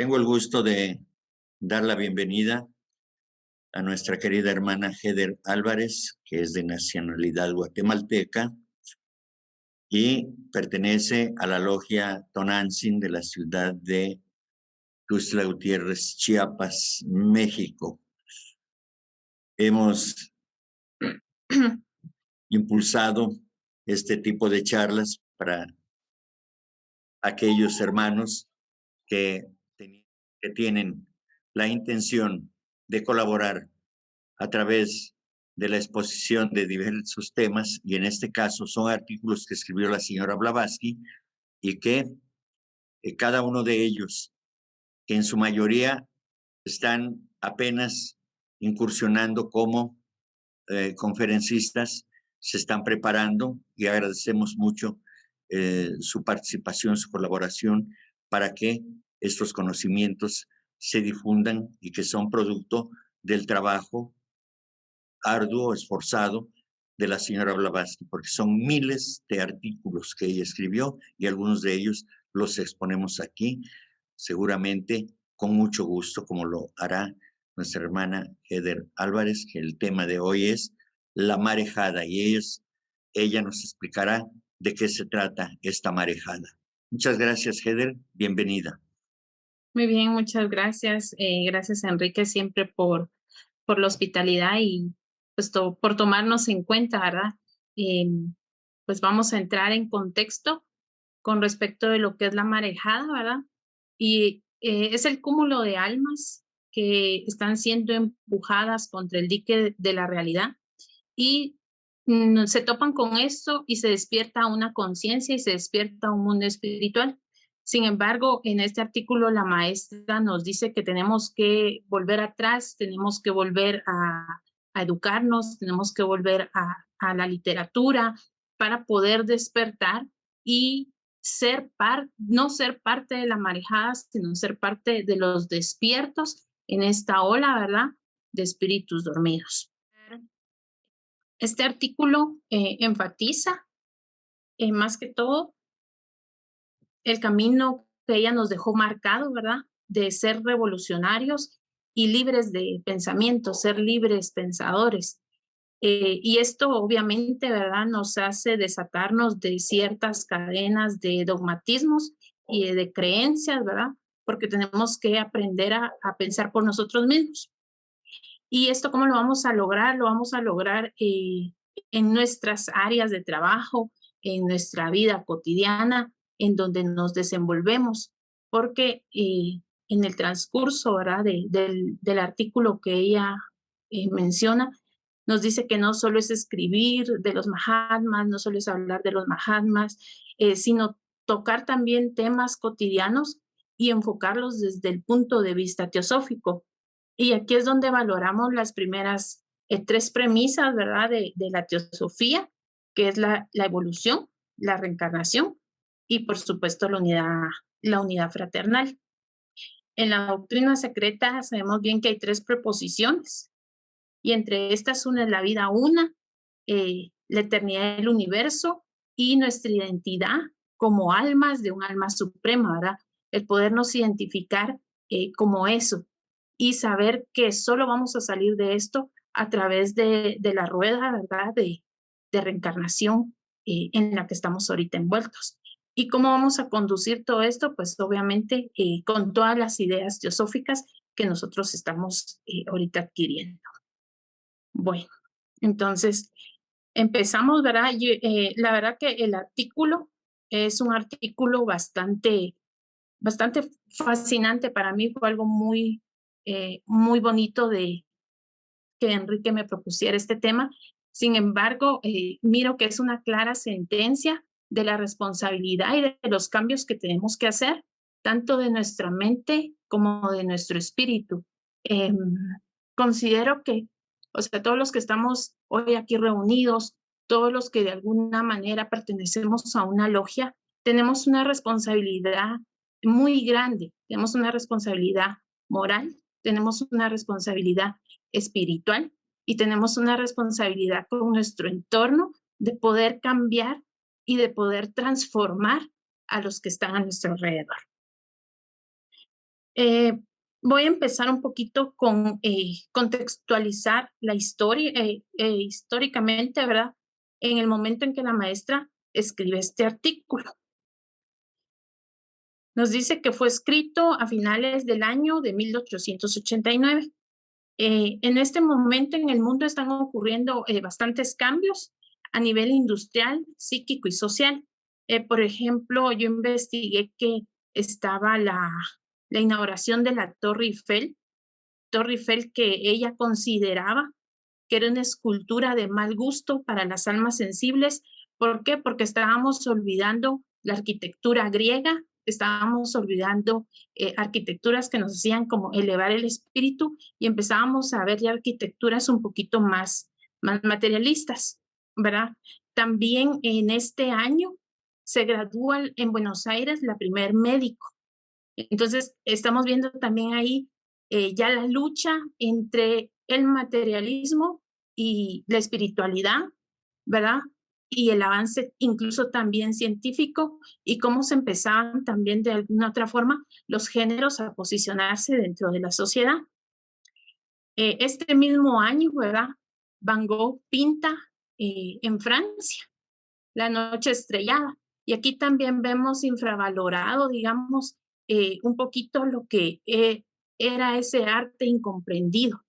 Tengo el gusto de dar la bienvenida a nuestra querida hermana Heather Álvarez, que es de nacionalidad guatemalteca y pertenece a la logia Tonantzin de la ciudad de Tuxtla Gutiérrez, Chiapas, México. Hemos impulsado este tipo de charlas para aquellos hermanos que, que tienen la intención de colaborar a través de la exposición de diversos temas, y en este caso son artículos que escribió la señora Blavatsky y que cada uno de ellos, que en su mayoría están apenas incursionando como conferencistas, se están preparando y agradecemos mucho su participación, su colaboración para que estos conocimientos se difundan y que son producto del trabajo arduo, esforzado de la señora Blavatsky, porque son miles de artículos que ella escribió y algunos de ellos los exponemos aquí, seguramente con mucho gusto, como lo hará nuestra hermana Heather Álvarez, que el tema de hoy es la marejada y ella nos explicará de qué se trata esta marejada. Muchas gracias, Heather. Bienvenida. Muy bien, muchas gracias. Gracias, Enrique, siempre por la hospitalidad y pues por tomarnos en cuenta, ¿verdad? Pues vamos a entrar en contexto con respecto de lo que es la marejada, ¿verdad? Y es el cúmulo de almas que están siendo empujadas contra el dique de la realidad y se topan con esto y se despierta una conciencia y se despierta un mundo espiritual. Sin embargo, en este artículo la maestra nos dice que tenemos que volver atrás, tenemos que volver a educarnos, tenemos que volver a la literatura para poder despertar y no ser parte de la marejada, sino ser parte de los despiertos en esta ola, ¿verdad? De espíritus dormidos. Este artículo enfatiza más que todo el camino que ella nos dejó marcado, ¿verdad? De ser revolucionarios y libres de pensamiento, ser libres pensadores. Y esto obviamente, ¿verdad? Nos hace desatarnos de ciertas cadenas de dogmatismos y de creencias, ¿verdad? Porque tenemos que aprender a pensar por nosotros mismos. ¿Y esto cómo lo vamos a lograr? Lo vamos a lograr en nuestras áreas de trabajo, en nuestra vida cotidiana, en donde nos desenvolvemos, porque en el transcurso, ¿verdad? Del artículo que ella menciona, nos dice que no solo es escribir de los Mahatmas, no solo es hablar de los Mahatmas, sino tocar también temas cotidianos y enfocarlos desde el punto de vista teosófico. Y aquí es donde valoramos las primeras tres premisas, ¿verdad? De la teosofía, que es la evolución, la reencarnación y, por supuesto, la unidad fraternal. En la doctrina secreta sabemos bien que hay tres preposiciones y entre estas una es la vida una, la eternidad del universo y nuestra identidad como almas de un alma suprema, ¿verdad? El podernos identificar como eso y saber que solo vamos a salir de esto a través de la rueda, ¿verdad? De reencarnación en la que estamos ahorita envueltos. ¿Y cómo vamos a conducir todo esto? Pues obviamente con todas las ideas teosóficas que nosotros estamos ahorita adquiriendo. Bueno, entonces empezamos, ¿verdad? La verdad que el artículo es un artículo bastante fascinante para mí, fue algo muy bonito de que Enrique me propusiera este tema. Sin embargo, miro que es una clara sentencia de la responsabilidad y de los cambios que tenemos que hacer, tanto de nuestra mente como de nuestro espíritu. Eh, Considero que, o sea, todos los que estamos hoy aquí reunidos, todos los que de alguna manera pertenecemos a una logia, tenemos una responsabilidad muy grande, tenemos una responsabilidad moral, tenemos una responsabilidad espiritual y tenemos una responsabilidad con nuestro entorno de poder cambiar y de poder transformar a los que están a nuestro alrededor. Eh, Voy a empezar un poquito con contextualizar la historia, históricamente, ¿verdad? En el momento en que la maestra escribe este artículo. Nos dice que fue escrito a finales del año de 1889. En este momento en el mundo están ocurriendo bastantes cambios a nivel industrial, psíquico y social. Por ejemplo, yo investigué que estaba la inauguración de la Torre Eiffel que ella consideraba que era una escultura de mal gusto para las almas sensibles. ¿Por qué? Porque estábamos olvidando la arquitectura griega, estábamos olvidando arquitecturas que nos hacían como elevar el espíritu y empezábamos a ver ya arquitecturas un poquito más materialistas, ¿verdad? También en este año se gradúa en Buenos Aires la primer médico. Entonces, estamos viendo también ahí ya la lucha entre el materialismo y la espiritualidad, ¿verdad? Y el avance incluso también científico y cómo se empezaban también de alguna otra forma los géneros a posicionarse dentro de la sociedad. Este mismo año, ¿verdad? Van Gogh pinta en Francia La noche estrellada. Y aquí también vemos infravalorado, digamos, un poquito lo que era ese arte incomprendido.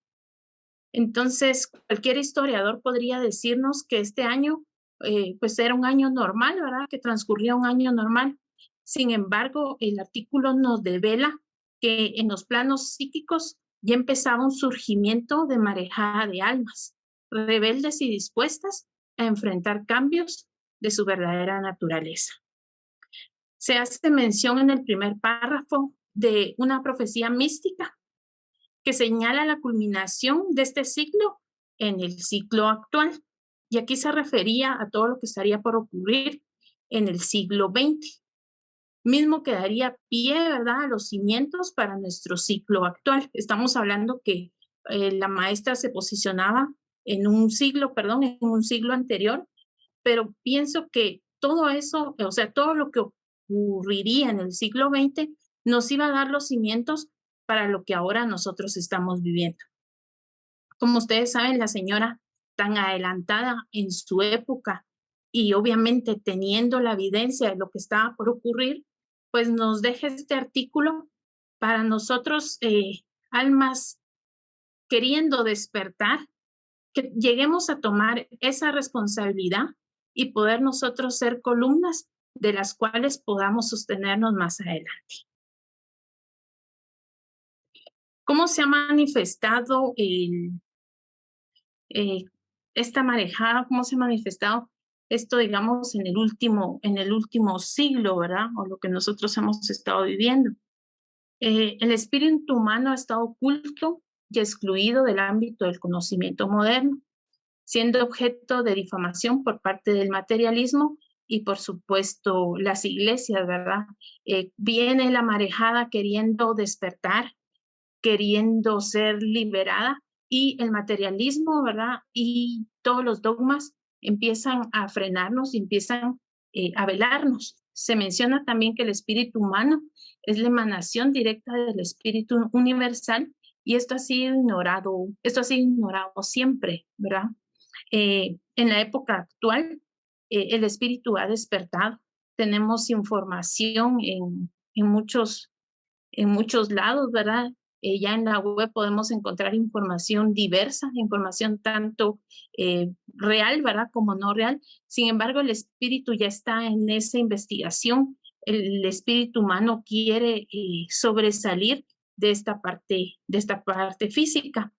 Entonces, cualquier historiador podría decirnos que este año, pues era un año normal, ¿verdad? Que transcurría un año normal. Sin embargo, el artículo nos devela que en los planos psíquicos ya empezaba un surgimiento de marejada de almas, rebeldes y dispuestas a enfrentar cambios de su verdadera naturaleza. Se hace mención en el primer párrafo de una profecía mística que señala la culminación de este ciclo en el ciclo actual. Y aquí se refería a todo lo que estaría por ocurrir en el siglo XX, mismo que daría pie, ¿verdad?, a los cimientos para nuestro ciclo actual. Estamos hablando que la maestra se posicionaba en un siglo, perdón, en un siglo anterior, pero pienso que todo eso, o sea, todo lo que ocurriría en el siglo XX nos iba a dar los cimientos para lo que ahora nosotros estamos viviendo. Como ustedes saben, la señora tan adelantada en su época y obviamente teniendo la evidencia de lo que estaba por ocurrir, pues nos deja este artículo para nosotros, almas queriendo despertar, que lleguemos a tomar esa responsabilidad y poder nosotros ser columnas de las cuales podamos sostenernos más adelante. ¿Cómo se ha manifestado eh, esta marejada? ¿Cómo se ha manifestado esto, digamos, en el último siglo, ¿verdad? O lo que nosotros hemos estado viviendo. El espíritu humano ha estado oculto y excluido del ámbito del conocimiento moderno, siendo objeto de difamación por parte del materialismo y, por supuesto, las iglesias, ¿verdad? Viene la marejada queriendo despertar, queriendo ser liberada y el materialismo, ¿verdad? Y todos los dogmas empiezan a frenarnos y empiezan a velarnos. Se menciona también que el espíritu humano es la emanación directa del espíritu universal y esto ha sido ignorado siempre, ¿verdad? En la época actual, el espíritu ha despertado. Tenemos información en muchos lados, ¿verdad? Ya en la web podemos encontrar información diversa, información tanto real, ¿verdad? Como no real. Sin embargo, el espíritu ya está en esa investigación. El espíritu humano quiere sobresalir de esta parte física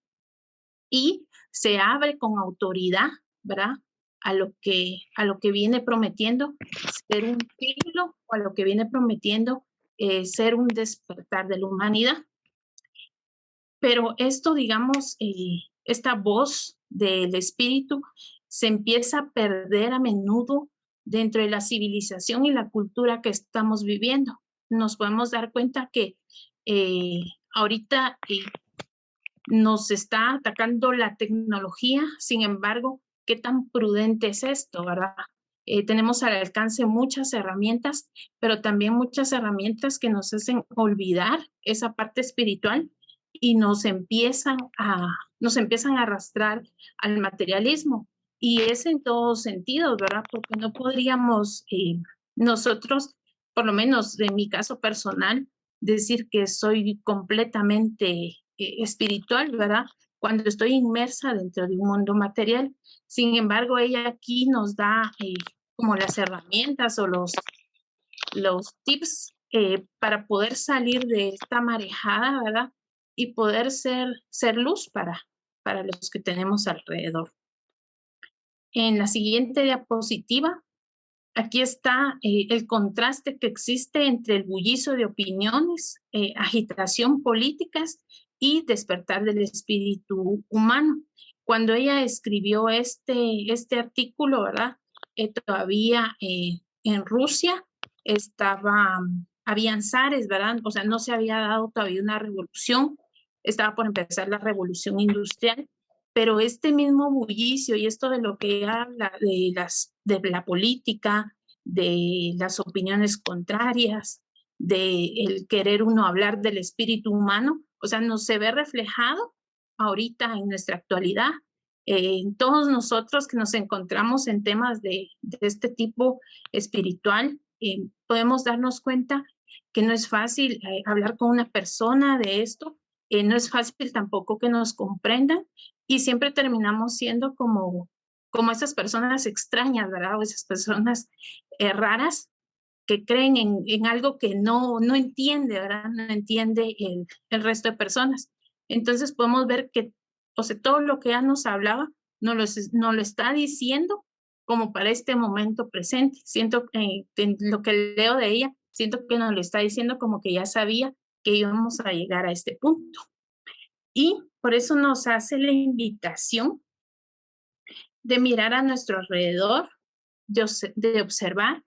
y se abre con autoridad, ¿verdad? A lo que viene prometiendo ser un siglo o a lo que viene prometiendo ser un despertar de la humanidad. Pero esto, digamos, esta voz del espíritu se empieza a perder a menudo dentro de la civilización y la cultura que estamos viviendo. Nos podemos dar cuenta que ahorita nos está atacando la tecnología, sin embargo, ¿qué tan prudente es esto, verdad? tenemos al alcance muchas herramientas, pero también muchas herramientas que nos hacen olvidar esa parte espiritual y nos empiezan a arrastrar al materialismo. Y es en todos sentidos, ¿verdad? Porque no podríamos nosotros, por lo menos en mi caso personal, decir que soy completamente espiritual, ¿verdad? Cuando estoy inmersa dentro de un mundo material. Sin embargo, ella aquí nos da como las herramientas o los tips para poder salir de esta marejada, ¿verdad? Y poder ser luz para los que tenemos alrededor. En la siguiente diapositiva, aquí está el contraste que existe entre el bullicio de opiniones, agitación políticas y despertar del espíritu humano. Cuando ella escribió este artículo, ¿verdad? Todavía en Rusia habían zares, ¿verdad? O sea, no se había dado todavía una revolución, estaba por empezar la revolución industrial, pero este mismo bullicio y esto de lo que habla de la política, de las opiniones contrarias, de el querer uno hablar del espíritu humano, o sea, no se ve reflejado ahorita en nuestra actualidad. Todos nosotros que nos encontramos en temas de este tipo espiritual, podemos darnos cuenta que no es fácil hablar con una persona de esto, no es fácil tampoco que nos comprendan y siempre terminamos siendo como esas personas extrañas, ¿verdad? O esas personas raras que creen en algo que no entiende, ¿verdad? No entiende el resto de personas. Entonces podemos ver que, o sea, todo lo que ella nos hablaba nos lo está diciendo como para este momento presente. Siento que lo que leo de ella, siento que nos lo está diciendo como que ya sabía que íbamos a llegar a este punto. Y por eso nos hace la invitación de mirar a nuestro alrededor, de observar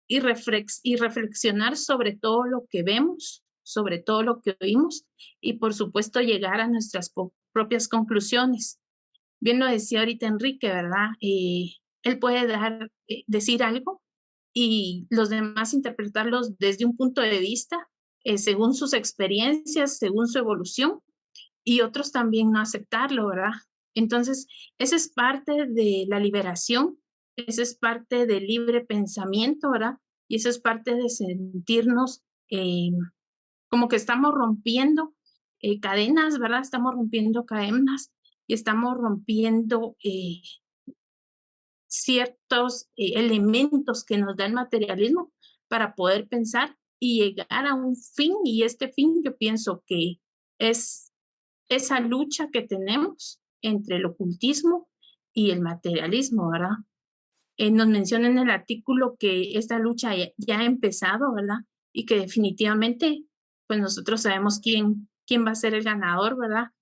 y reflexionar sobre todo lo que vemos, sobre todo lo que oímos y por supuesto llegar a nuestras propias conclusiones. Bien lo decía ahorita Enrique, ¿verdad? Él puede decir algo y los demás interpretarlos desde un punto de vista, según sus experiencias, según su evolución, y otros también no aceptarlo, ¿verdad? Entonces, esa es parte de la liberación, esa es parte del libre pensamiento, ¿verdad? Y esa es parte de sentirnos como que estamos rompiendo cadenas, ¿verdad? Estamos rompiendo cadenas y estamos rompiendo ciertos elementos que nos da el materialismo para poder pensar y llegar a un fin. Y este fin yo pienso que es esa lucha que tenemos entre el ocultismo y el materialismo, ¿verdad? Nos menciona en el artículo que esta lucha ya ha empezado, ¿verdad? Y que definitivamente, pues nosotros sabemos quién va a ser el ganador, ¿verdad?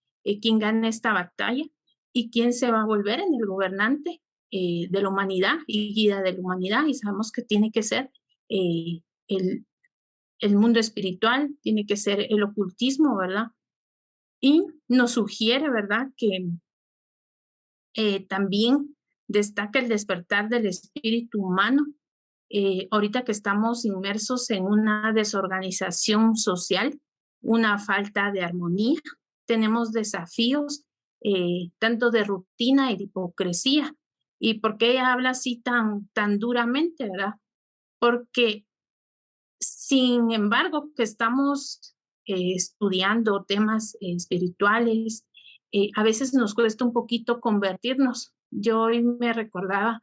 Quién gana esta batalla y quién se va a volver en el gobernante de la humanidad y guía de la humanidad. Y sabemos que tiene que ser el mundo espiritual, tiene que ser el ocultismo, ¿verdad? Y nos sugiere, ¿verdad?, que también destaca el despertar del espíritu humano. Ahorita que estamos inmersos en una desorganización social, una falta de armonía, tenemos desafíos tanto de rutina y de hipocresía. ¿Y por qué ella habla así tan duramente, verdad? Porque sin embargo, que estamos estudiando temas espirituales, a veces nos cuesta un poquito convertirnos. Yo hoy me recordaba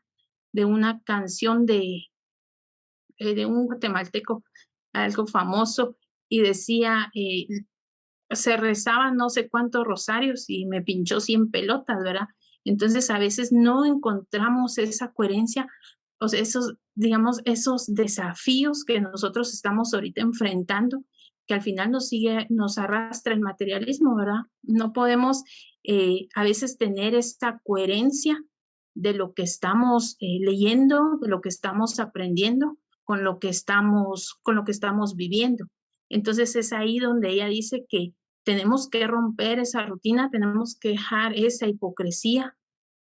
de una canción de un guatemalteco, algo famoso, y decía, se rezaban no sé cuántos rosarios y me pinchó 100 pelotas, ¿verdad? Entonces a veces no encontramos esa coherencia, o sea, digamos, esos desafíos que nosotros estamos ahorita enfrentando, que al final nos arrastra el materialismo, ¿verdad? No podemos a veces tener esta coherencia de lo que estamos leyendo, de lo que estamos aprendiendo, con lo que estamos viviendo. Entonces es ahí donde ella dice que tenemos que romper esa rutina, tenemos que dejar esa hipocresía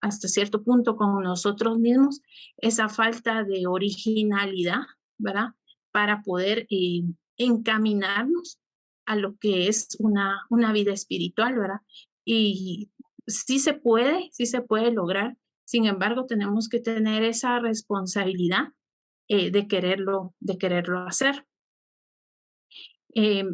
hasta cierto punto con nosotros mismos, esa falta de originalidad, ¿verdad? Para poder encaminarnos a lo que es una vida espiritual, ¿verdad? Y sí se puede lograr. Sin embargo, tenemos que tener esa responsabilidad de quererlo hacer. Eh,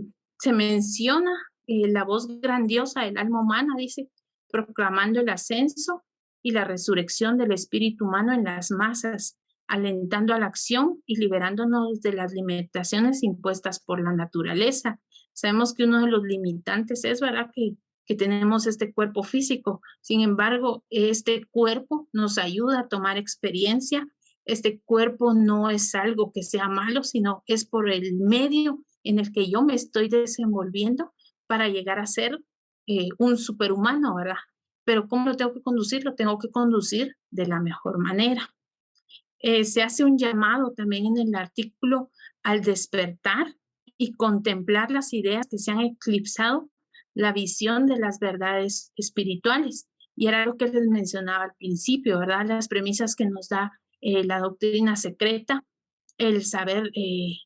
Se menciona la voz grandiosa del alma humana, dice, proclamando el ascenso y la resurrección del espíritu humano en las masas, alentando a la acción y liberándonos de las limitaciones impuestas por la naturaleza. Sabemos que uno de los limitantes es, ¿verdad?, que tenemos este cuerpo físico. Sin embargo, este cuerpo nos ayuda a tomar experiencia. Este cuerpo no es algo que sea malo, sino es por el medio en el que yo me estoy desenvolviendo para llegar a ser un superhumano, ¿verdad? Pero ¿cómo lo tengo que conducir? Lo tengo que conducir de la mejor manera. Se hace un llamado también en el artículo al despertar y contemplar las ideas que se han eclipsado la visión de las verdades espirituales. Y era lo que les mencionaba al principio, ¿verdad? Las premisas que nos da la doctrina secreta, el saber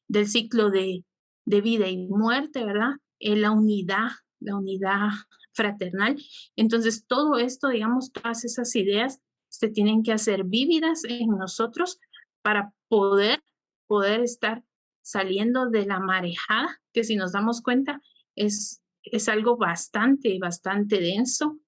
del ciclo de vida y muerte, ¿verdad? La unidad fraternal. Entonces, todo esto, digamos, todas esas ideas se tienen que hacer vívidas en nosotros para poder estar saliendo de la marejada, que si nos damos cuenta es algo bastante denso.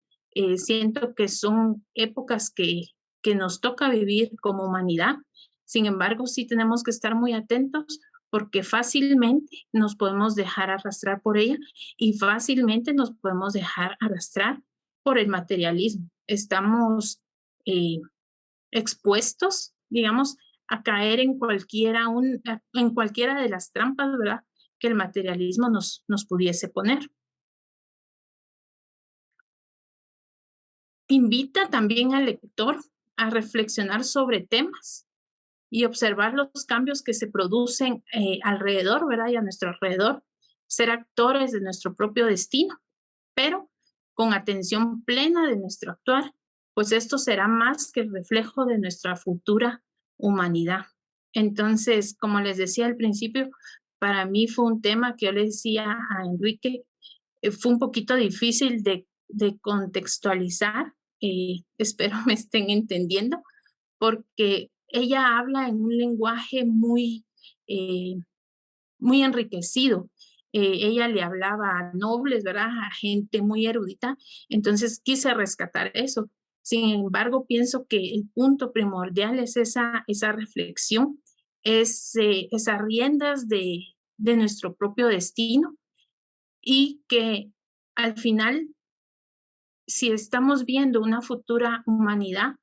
Siento que son épocas que nos toca vivir como humanidad. Sin embargo, sí tenemos que estar muy atentos porque fácilmente nos podemos dejar arrastrar por ella y fácilmente nos podemos dejar arrastrar por el materialismo. Estamos eh, expuestos, digamos, a caer en cualquiera de las trampas, ¿verdad?, que el materialismo nos pudiese poner. Invita también al lector a reflexionar sobre temas y observar los cambios que se producen alrededor, ¿verdad? Y a nuestro alrededor, ser actores de nuestro propio destino, pero con atención plena de nuestro actuar, pues esto será más que el reflejo de nuestra futura humanidad. Entonces, como les decía al principio, para mí fue un tema que yo le decía a Enrique, fue un poquito difícil de contextualizar, espero me estén entendiendo, porque ella habla en un lenguaje eh, muy enriquecido. Ella le hablaba a nobles, ¿verdad? A gente muy erudita. Entonces quise rescatar eso. Sin embargo, pienso que el punto primordial es esa reflexión, esas riendas de nuestro propio destino y que al final, si estamos viendo una futura humanidad,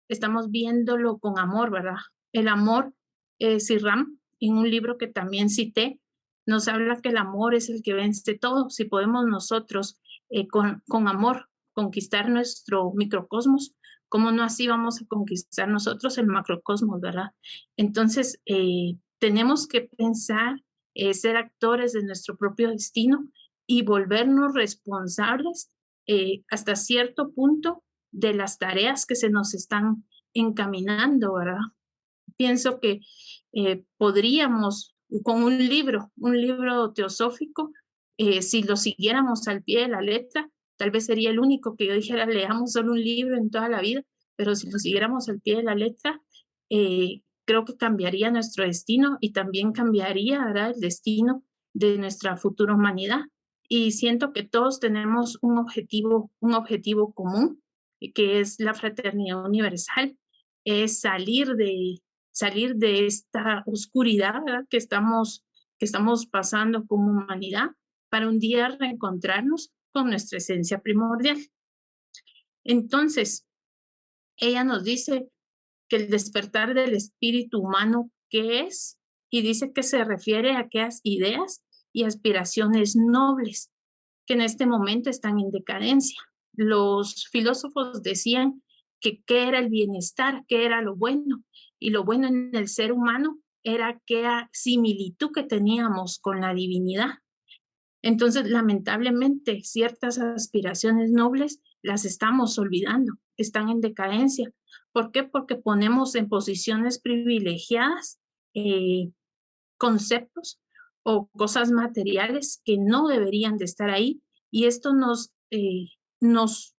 estamos viéndolo con amor, ¿verdad? El amor, Sirram, en un libro que también cité, nos habla que el amor es el que vence todo. Si podemos nosotros con amor conquistar nuestro microcosmos, ¿cómo no así vamos a conquistar nosotros el macrocosmos, verdad? Entonces, tenemos que pensar, ser actores de nuestro propio destino y volvernos responsables hasta cierto punto de las tareas que se nos están encaminando, ¿verdad? Pienso que podríamos, con un libro teosófico, si lo siguiéramos al pie de la letra, tal vez sería el único que yo dijera, leamos solo un libro en toda la vida, pero si lo siguiéramos al pie de la letra, creo que cambiaría nuestro destino y también cambiaría, ¿verdad?, el destino de nuestra futura humanidad. Y siento que todos tenemos un objetivo común, que es la fraternidad universal, es salir de esta oscuridad, ¿verdad?, que estamos pasando como humanidad para un día reencontrarnos con nuestra esencia primordial. Entonces, ella nos dice que el despertar del espíritu humano, ¿qué es? Y dice que se refiere a aquellas ideas y aspiraciones nobles que en este momento están en decadencia. Los filósofos decían que qué era el bienestar, qué era lo bueno, y lo bueno en el ser humano era aquella similitud que teníamos con la divinidad. Entonces, lamentablemente, ciertas aspiraciones nobles las estamos olvidando están en decadencia. ¿Por qué? Porque ponemos en posiciones privilegiadas conceptos o cosas materiales que no deberían de estar ahí, y esto nos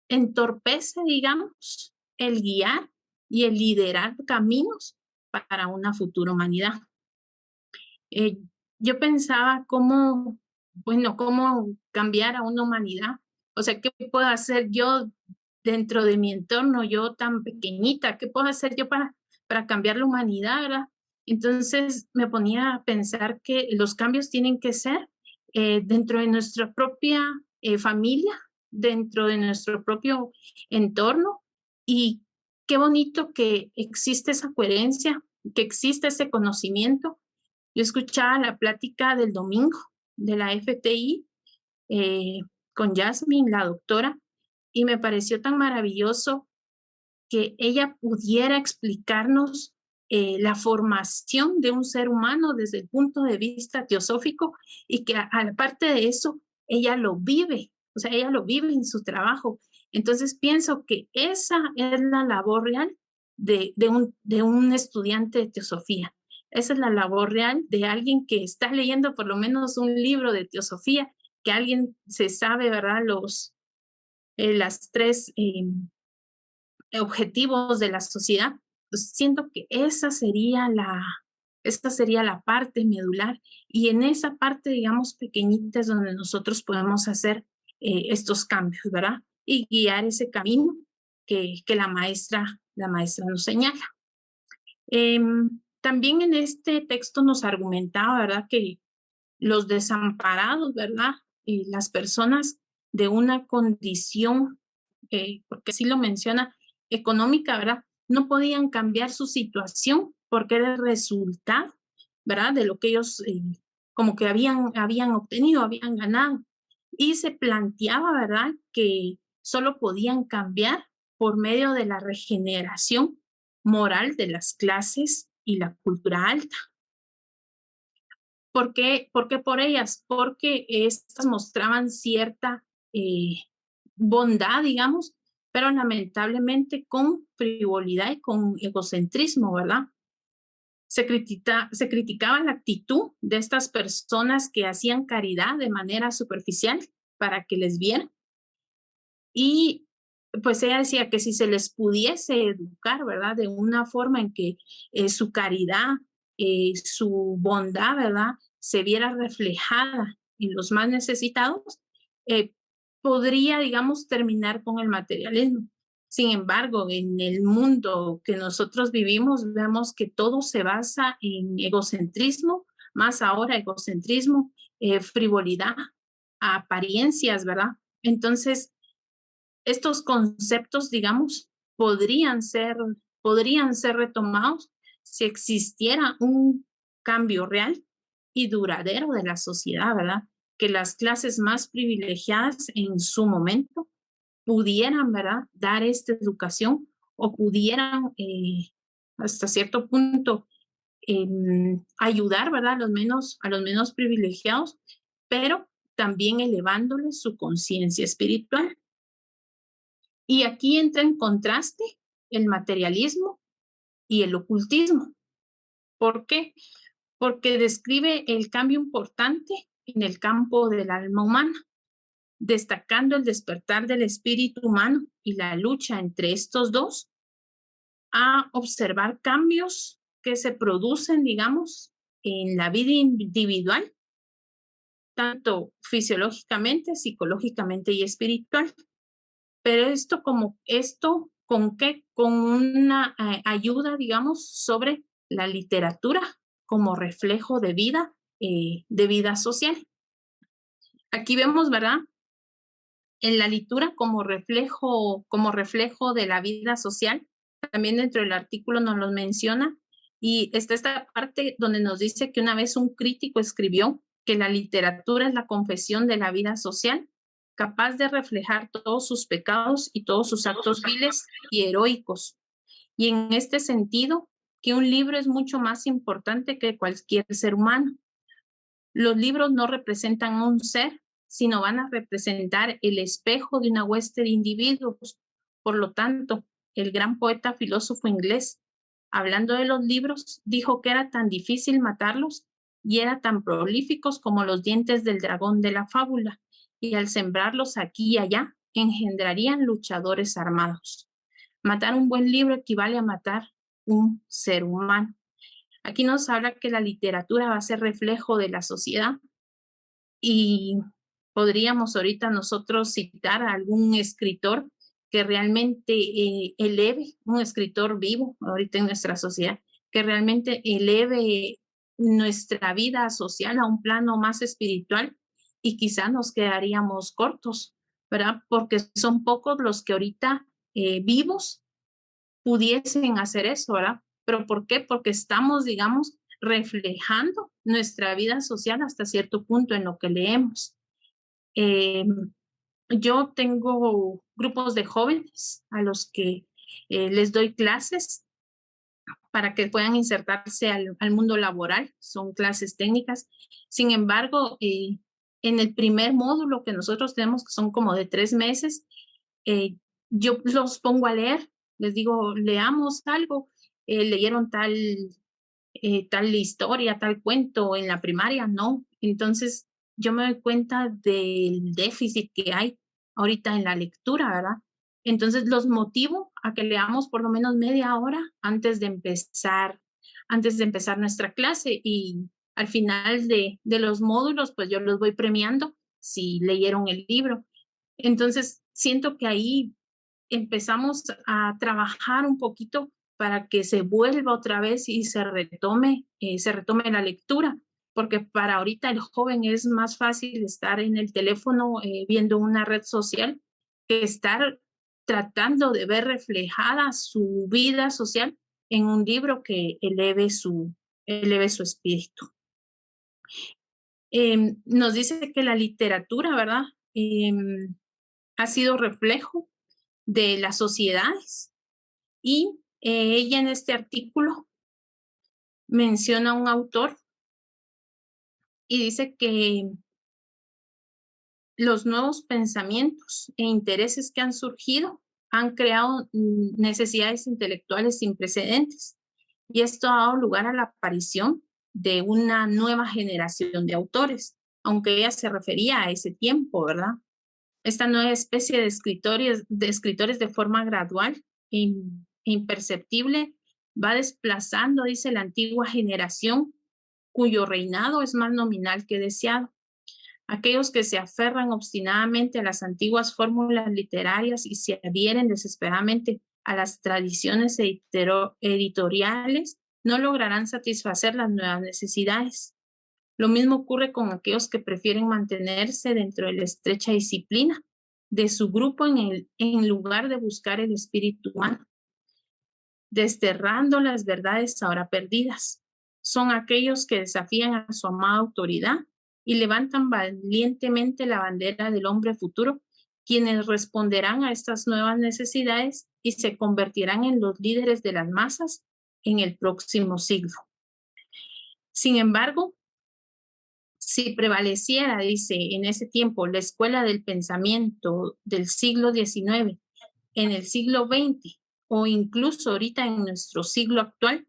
entorpece, digamos, el guiar y el liderar caminos para una futura humanidad. Yo pensaba cómo cambiar a una humanidad. O sea, ¿qué puedo hacer yo dentro de mi entorno, yo tan pequeñita? ¿Qué puedo hacer yo para cambiar la humanidad, verdad? Entonces me ponía a pensar que los cambios tienen que ser dentro de nuestra propia familia, dentro de nuestro propio entorno, y qué bonito que existe esa coherencia, que existe ese conocimiento. Yo escuchaba la plática del domingo de la FTI con Jasmine, la doctora, y me pareció tan maravilloso que ella pudiera explicarnos la formación de un ser humano desde el punto de vista teosófico, y que aparte de eso, ella lo vive, o sea, ella lo vive en su trabajo. Entonces pienso que esa es la labor real de un estudiante de teosofía. Esa es la labor real de alguien que está leyendo por lo menos un libro de teosofía, que alguien se sabe, ¿verdad? Las tres objetivos de la sociedad. Pues siento que esta sería la parte medular, y en esa parte, digamos, pequeñita, es donde nosotros podemos hacer estos cambios, ¿verdad? Y guiar ese camino que la maestra nos señala. También en este texto nos argumentaba, ¿verdad?, que los desamparados, ¿verdad?, las personas de una condición, porque sí lo menciona, económica, ¿verdad?, no podían cambiar su situación porque era el resultado, ¿verdad?, de lo que ellos como que habían obtenido, habían ganado. Y se planteaba, ¿verdad?, que solo podían cambiar por medio de la regeneración moral de las clases y la cultura alta. ¿Por qué por ellas? Porque estas mostraban cierta bondad, digamos, pero lamentablemente con frivolidad y con egocentrismo, ¿verdad? Se criticaba la actitud de estas personas que hacían caridad de manera superficial para que les vieran. Y pues ella decía que si se les pudiese educar, ¿verdad?, de una forma en que su caridad, su bondad, ¿verdad?, se viera reflejada en los más necesitados, podría, digamos, terminar con el materialismo. Sin embargo, en el mundo que nosotros vivimos, vemos que todo se basa en egocentrismo, más ahora egocentrismo, frivolidad, apariencias, ¿verdad? Entonces, estos conceptos, digamos, podrían ser retomados si existiera un cambio real y duradero de la sociedad, ¿verdad? Que las clases más privilegiadas en su momento pudieran, ¿verdad?, dar esta educación, o pudieran hasta cierto punto ayudar, ¿verdad?, a los menos privilegiados, pero también elevándoles su conciencia espiritual. Y aquí entra en contraste el materialismo y el ocultismo. ¿Por qué? Porque describe el cambio importante en el campo del alma humana, destacando el despertar del espíritu humano y la lucha entre estos dos, a observar cambios que se producen, digamos, en la vida individual, tanto fisiológicamente, psicológicamente y espiritual. Pero ¿con qué? Con una ayuda, digamos, sobre la literatura como reflejo de vida social. Aquí vemos, ¿verdad?, en la lectura como reflejo de la vida social. También dentro del artículo nos lo menciona, y está esta parte donde nos dice que una vez un crítico escribió que la literatura es la confesión de la vida social, capaz de reflejar todos sus pecados y todos sus actos viles y heroicos. Y en este sentido, que un libro es mucho más importante que cualquier ser humano. Los libros no representan un ser, sino van a representar el espejo de una hueste de individuos, Por lo tanto, el gran poeta filósofo inglés, hablando de los libros, dijo que era tan difícil matarlos y eran tan prolíficos como los dientes del dragón de la fábula, y al sembrarlos aquí y allá, engendrarían luchadores armados. Matar un buen libro equivale a matar un ser humano. Aquí nos habla que la literatura va a ser reflejo de la sociedad y podríamos ahorita nosotros citar a algún escritor que realmente eleve, un escritor vivo ahorita en nuestra sociedad, que realmente eleve nuestra vida social a un plano más espiritual y quizá nos quedaríamos cortos, ¿verdad? Porque son pocos los que ahorita vivos pudiesen hacer eso, ¿verdad? ¿Pero por qué? Porque estamos, digamos, reflejando nuestra vida social hasta cierto punto en lo que leemos. Eh, yo tengo grupos de jóvenes a los que les doy clases para que puedan insertarse al mundo laboral, son clases técnicas. Sin embargo, en el primer módulo que nosotros tenemos, que son como de 3 meses, yo los pongo a leer, les digo, leamos algo, leyeron tal historia, tal cuento en la primaria, no. Entonces, yo me doy cuenta del déficit que hay ahorita en la lectura, ¿verdad? Entonces, los motivo a que leamos por lo menos media hora antes de empezar nuestra clase, y al final de los módulos, pues yo los voy premiando si leyeron el libro. Entonces, siento que ahí empezamos a trabajar un poquito para que se vuelva otra vez y se retome la lectura, porque para ahorita el joven es más fácil estar en el teléfono viendo una red social que estar tratando de ver reflejada su vida social en un libro que eleve su espíritu. Nos dice que la literatura, ¿verdad? Ha sido reflejo de las sociedades y ella en este artículo menciona a un autor y dice que los nuevos pensamientos e intereses que han surgido han creado necesidades intelectuales sin precedentes, y esto ha dado lugar a la aparición de una nueva generación de autores, aunque ella se refería a ese tiempo, ¿verdad? Esta nueva especie de escritores de forma gradual e imperceptible va desplazando, dice, la antigua generación cuyo reinado es más nominal que deseado. Aquellos que se aferran obstinadamente a las antiguas fórmulas literarias y se adhieren desesperadamente a las tradiciones editoriales no lograrán satisfacer las nuevas necesidades. Lo mismo ocurre con aquellos que prefieren mantenerse dentro de la estrecha disciplina de su grupo en lugar de buscar el espíritu humano, desterrando las verdades ahora perdidas. Son aquellos que desafían a su amada autoridad y levantan valientemente la bandera del hombre futuro, quienes responderán a estas nuevas necesidades y se convertirán en los líderes de las masas en el próximo siglo. Sin embargo, si prevaleciera, dice, en ese tiempo la escuela del pensamiento del siglo XIX, en el siglo XX o incluso ahorita en nuestro siglo actual,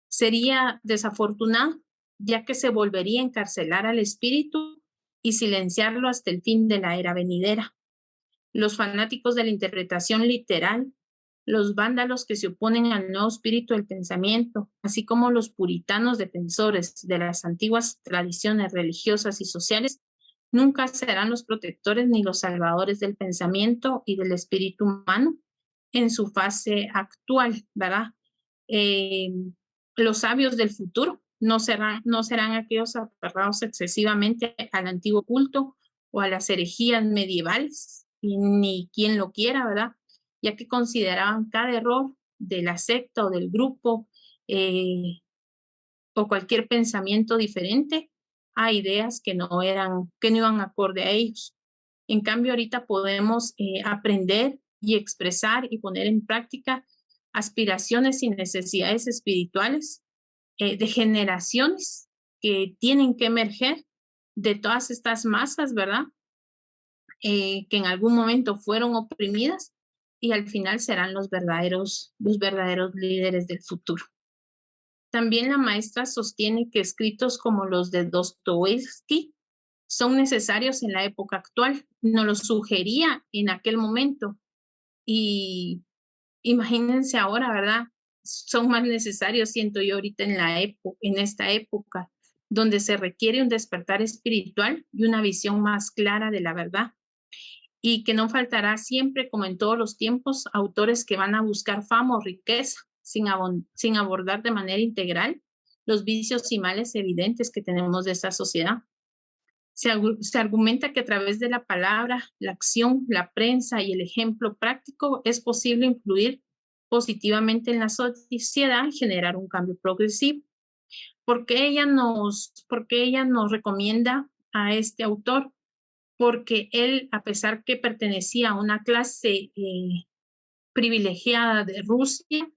sería desafortunado, ya que se volvería a encarcelar al espíritu y silenciarlo hasta el fin de la era venidera. Los fanáticos de la interpretación literal, los vándalos que se oponen al nuevo espíritu del pensamiento, así como los puritanos defensores de las antiguas tradiciones religiosas y sociales, nunca serán los protectores ni los salvadores del pensamiento y del espíritu humano en su fase actual, ¿verdad? Los sabios del futuro no serán aquellos aferrados excesivamente al antiguo culto o a las herejías medievales, y ni quien lo quiera, ¿verdad? Ya que consideraban cada error de la secta o del grupo o cualquier pensamiento diferente a ideas que no iban acorde a ellos. En cambio, ahorita podemos aprender y expresar y poner en práctica aspiraciones y necesidades espirituales de generaciones que tienen que emerger de todas estas masas, ¿verdad? Que en algún momento fueron oprimidas y al final serán los verdaderos líderes del futuro. También la maestra sostiene que escritos como los de Dostoevsky son necesarios en la época actual. Nos lo sugería en aquel momento y imagínense ahora, ¿verdad? Son más necesarios, siento yo, ahorita en esta época, donde se requiere un despertar espiritual y una visión más clara de la verdad. Y que no faltará siempre, como en todos los tiempos, autores que van a buscar fama o riqueza sin abordar de manera integral los vicios y males evidentes que tenemos de esta sociedad. Se argumenta que a través de la palabra, la acción, la prensa y el ejemplo práctico es posible influir positivamente en la sociedad y generar un cambio progresivo. ¿Por qué ella nos recomienda a este autor? Porque él, a pesar que pertenecía a una clase privilegiada de Rusia,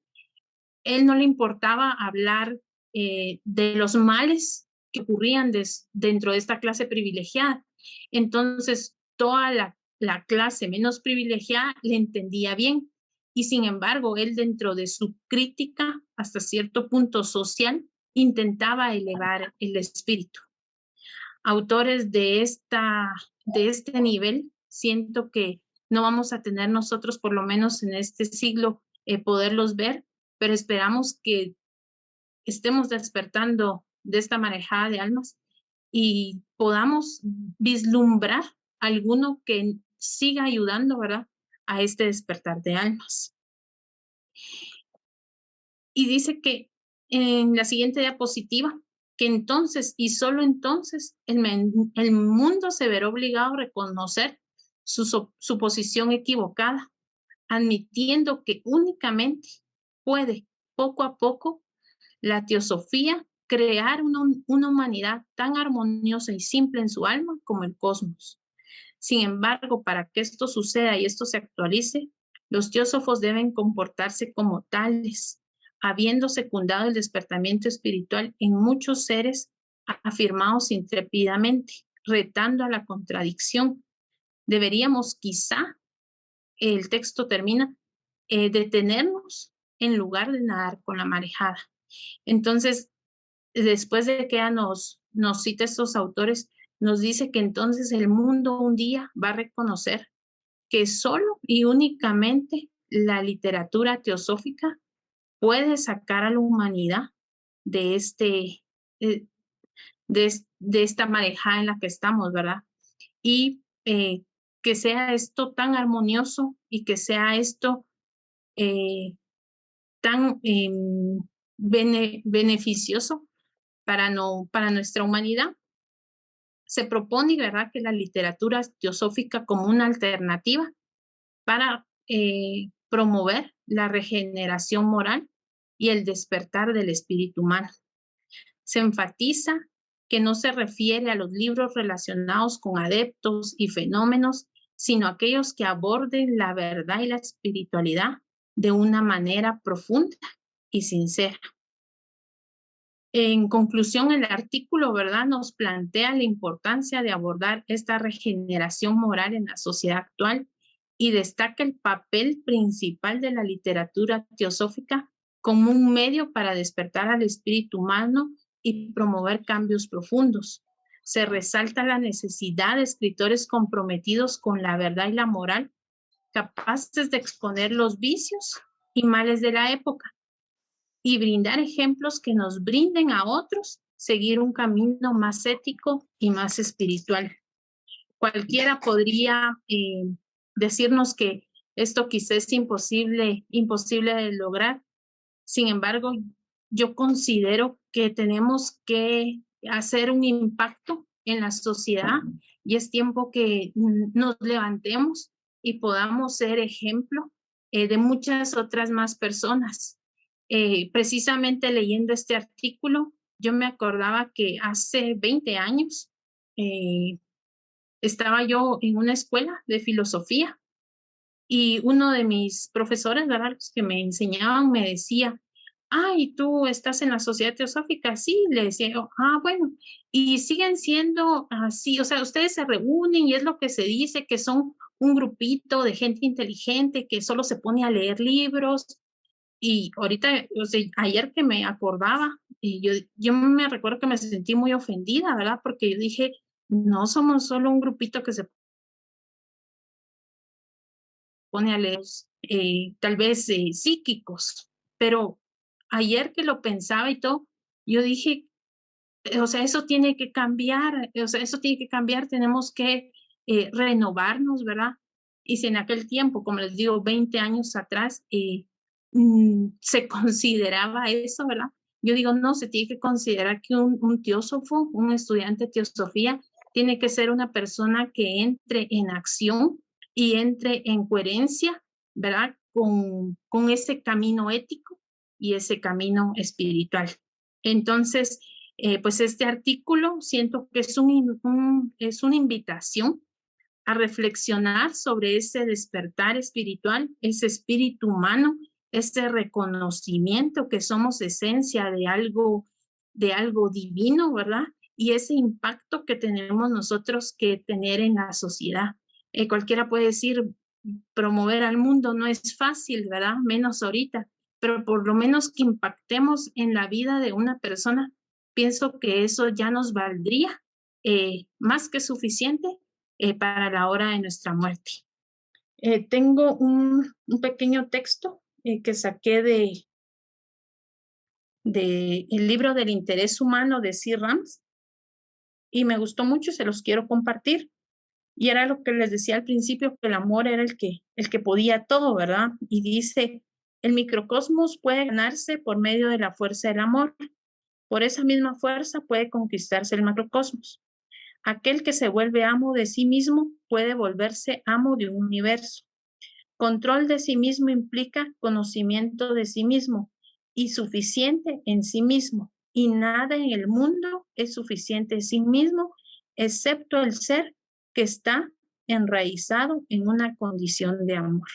él no le importaba hablar de los males que ocurrían dentro de esta clase privilegiada. Entonces, toda la clase menos privilegiada le entendía bien. Y sin embargo, él dentro de su crítica, hasta cierto punto social, intentaba elevar el espíritu. Autores de este nivel, siento que no vamos a tener nosotros, por lo menos en este siglo, poderlos ver, pero esperamos que estemos despertando de esta marejada de almas y podamos vislumbrar alguno que siga ayudando, ¿verdad?, a este despertar de almas. Y dice que en la siguiente diapositiva, que entonces y solo entonces el mundo se verá obligado a reconocer su posición equivocada, admitiendo que únicamente puede, poco a poco, la teosofía crear una humanidad tan armoniosa y simple en su alma como el cosmos. Sin embargo, para que esto suceda y esto se actualice, los teósofos deben comportarse como tales, habiendo secundado el despertamiento espiritual en muchos seres afirmados intrépidamente, retando a la contradicción. Deberíamos quizá, el texto termina, detenernos en lugar de nadar con la marejada. Entonces, después de que ella nos cita estos autores, nos dice que entonces el mundo un día va a reconocer que solo y únicamente la literatura teosófica puede sacar a la humanidad de esta marejada en la que estamos, ¿verdad? Y que sea esto tan armonioso y que sea esto tan beneficioso para nuestra humanidad. Se propone, ¿verdad?, que la literatura teosófica como una alternativa para promover la regeneración moral y el despertar del espíritu humano. Se enfatiza que no se refiere a los libros relacionados con adeptos y fenómenos, sino a aquellos que aborden la verdad y la espiritualidad de una manera profunda y sincera. En conclusión, el artículo, ¿verdad?, nos plantea la importancia de abordar esta regeneración moral en la sociedad actual y destaca el papel principal de la literatura teosófica como un medio para despertar al espíritu humano y promover cambios profundos. Se resalta la necesidad de escritores comprometidos con la verdad y la moral, capaces de exponer los vicios y males de la época y brindar ejemplos que nos brinden a otros seguir un camino más ético y más espiritual. Cualquiera podría decirnos que esto quizás es imposible de lograr. Sin embargo, yo considero que tenemos que hacer un impacto en la sociedad y es tiempo que nos levantemos y podamos ser ejemplo de muchas otras más personas. Precisamente leyendo este artículo, yo me acordaba que hace 20 años estaba yo en una escuela de filosofía y uno de mis profesores, ¿verdad?, los que me enseñaban, me decía: ¿y tú estás en la Sociedad Teosófica? Sí, le decía yo. Bueno, y siguen siendo así, o sea, ustedes se reúnen y es lo que se dice, que son un grupito de gente inteligente que solo se pone a leer libros. Y ahorita, o sea, ayer que me acordaba, y yo me recuerdo que me sentí muy ofendida, ¿verdad? Porque yo dije, no somos solo un grupito que se pone a leer, tal vez psíquicos, pero ayer que lo pensaba y todo, yo dije, o sea, eso tiene que cambiar, o sea, eso tiene que cambiar, tenemos que renovarnos, ¿verdad? Y si en aquel tiempo, como les digo, 20 años atrás, se consideraba eso, ¿verdad? Yo digo, no, se tiene que considerar que un teósofo, un estudiante de teosofía, tiene que ser una persona que entre en acción y entre en coherencia, ¿verdad? Con ese camino ético y ese camino espiritual. Entonces, pues este artículo siento que es una invitación a reflexionar sobre ese despertar espiritual, ese espíritu humano, ese reconocimiento que somos esencia de algo divino, ¿verdad? Y ese impacto que tenemos nosotros que tener en la sociedad. Cualquiera puede decir, promover al mundo no es fácil, ¿verdad? Menos ahorita, pero por lo menos que impactemos en la vida de una persona, pienso que eso ya nos valdría más que suficiente para la hora de nuestra muerte. Tengo un pequeño texto que saqué de el libro del interés humano de C. Rams y me gustó mucho, se los quiero compartir. Y era lo que les decía al principio, que el amor era el que podía todo, ¿verdad? Y dice, el microcosmos puede ganarse por medio de la fuerza del amor. Por esa misma fuerza puede conquistarse el macrocosmos. Aquel que se vuelve amo de sí mismo puede volverse amo de un universo. Control de sí mismo implica conocimiento de sí mismo y suficiente en sí mismo. Y nada en el mundo es suficiente en sí mismo, excepto el ser que está enraizado en una condición de amor.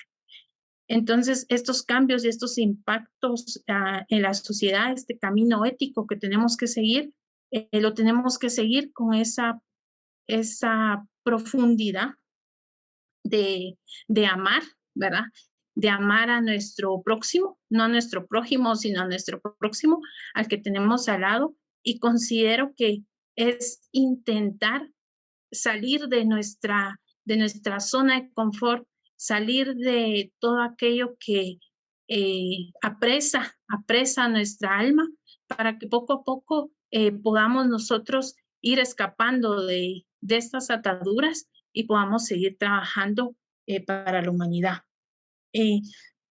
Entonces, estos cambios y estos impactos en la sociedad, este camino ético que tenemos que seguir, lo tenemos que seguir con esa profundidad de amar, ¿verdad? De amar a nuestro próximo, no a nuestro prójimo, sino a nuestro próximo, al que tenemos al lado. Y considero que es intentar salir de nuestra zona de confort, salir de todo aquello que apresa nuestra alma, para que poco a poco podamos nosotros ir escapando de estas ataduras y podamos seguir trabajando para la humanidad. Eh,